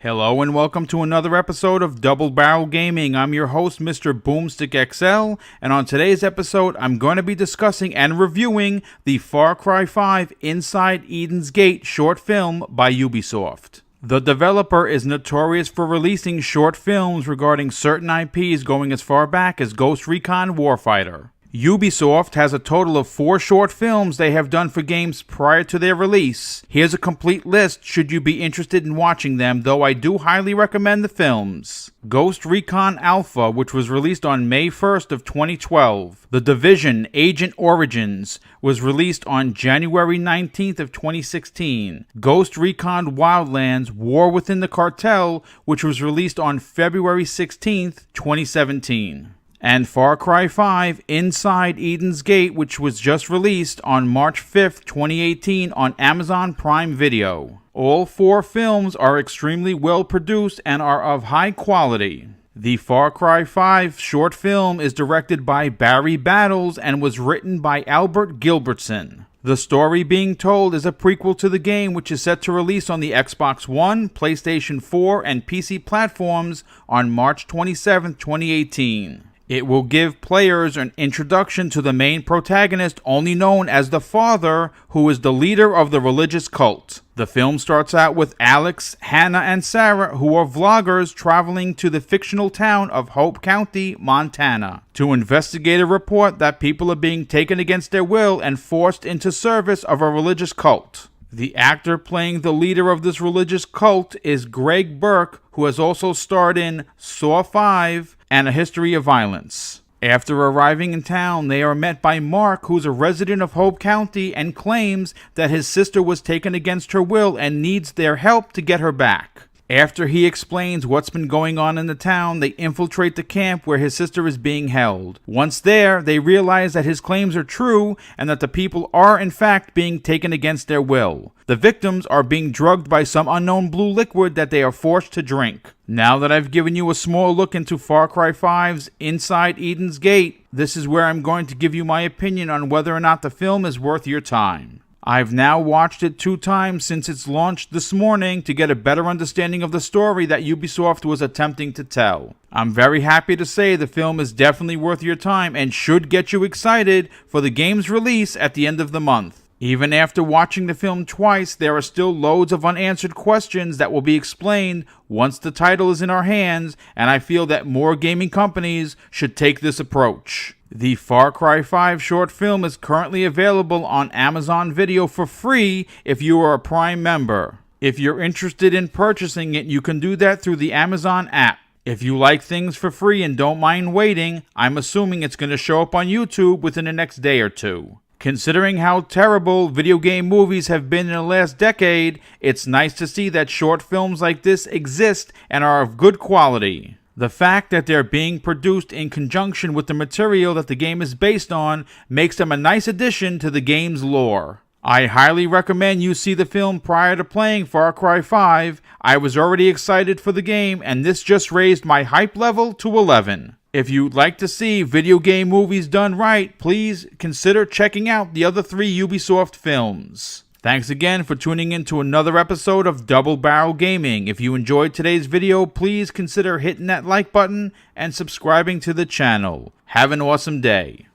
Hello and welcome to another episode of Double Barrel Gaming. I'm your host, MrBooMStickXL, and on today's episode, I'm going to be discussing and reviewing the Far Cry 5 Inside Eden's Gate short film by Ubisoft. The developer is notorious for releasing short films regarding certain IPs going as far back as Ghost Recon Warfighter. Ubisoft has a total of 4 short films they have done for games prior to their release. Here's a complete list should you be interested in watching them, though I do highly recommend the films. Ghost Recon Alpha, which was released on May 1st of 2012. The Division Agent Origins was released on January 19th of 2016. Ghost Recon Wildlands War Within the Cartel, which was released on February 16th, 2017. And Far Cry 5 Inside Eden's Gate, which was just released on March 5th, 2018 on Amazon Prime Video. All 4 films are extremely well produced and are of high quality. The Far Cry 5 short film is directed by Barry Battles and was written by Albert Gilbertson. The story being told is a prequel to the game, which is set to release on the Xbox One, PlayStation 4, and PC platforms on March 27, 2018. It will give players an introduction to the main protagonist, only known as the Father, who is the leader of the religious cult. The film starts out with Alex, Hannah, and Sarah, who are vloggers traveling to the fictional town of Hope County, Montana, to investigate a report that people are being taken against their will and forced into service of a religious cult. The actor playing the leader of this religious cult is Greg Burke, who has also starred in Saw 5 and A History of Violence. After arriving in town, they are met by Mark, who's a resident of Hope County and claims that his sister was taken against her will and needs their help to get her back. After he explains what's been going on in the town, they infiltrate the camp where his sister is being held. Once there, they realize that his claims are true and that the people are in fact being taken against their will. The victims are being drugged by some unknown blue liquid that they are forced to drink. Now that I've given you a small look into Far Cry 5's Inside Eden's Gate, this is where I'm going to give you my opinion on whether or not the film is worth your time. I've now watched it 2 times since its launch this morning to get a better understanding of the story that Ubisoft was attempting to tell. I'm very happy to say the film is definitely worth your time and should get you excited for the game's release at the end of the month. Even after watching the film twice, there are still loads of unanswered questions that will be explained once the title is in our hands, and I feel that more gaming companies should take this approach. The Far Cry 5 short film is currently available on Amazon Video for free if you are a Prime member. If you're interested in purchasing it, you can do that through the Amazon app. If you like things for free and don't mind waiting, I'm assuming it's going to show up on YouTube within the next day or 2. Considering how terrible video game movies have been in the last decade, it's nice to see that short films like this exist and are of good quality. The fact that they're being produced in conjunction with the material that the game is based on makes them a nice addition to the game's lore. I highly recommend you see the film prior to playing Far Cry 5. I was already excited for the game, and this just raised my hype level to 11. If you'd like to see video game movies done right, please consider checking out the other 3 Ubisoft films. Thanks again for tuning in to another episode of Double Barrel Gaming. If you enjoyed today's video, please consider hitting that like button and subscribing to the channel. Have an awesome day.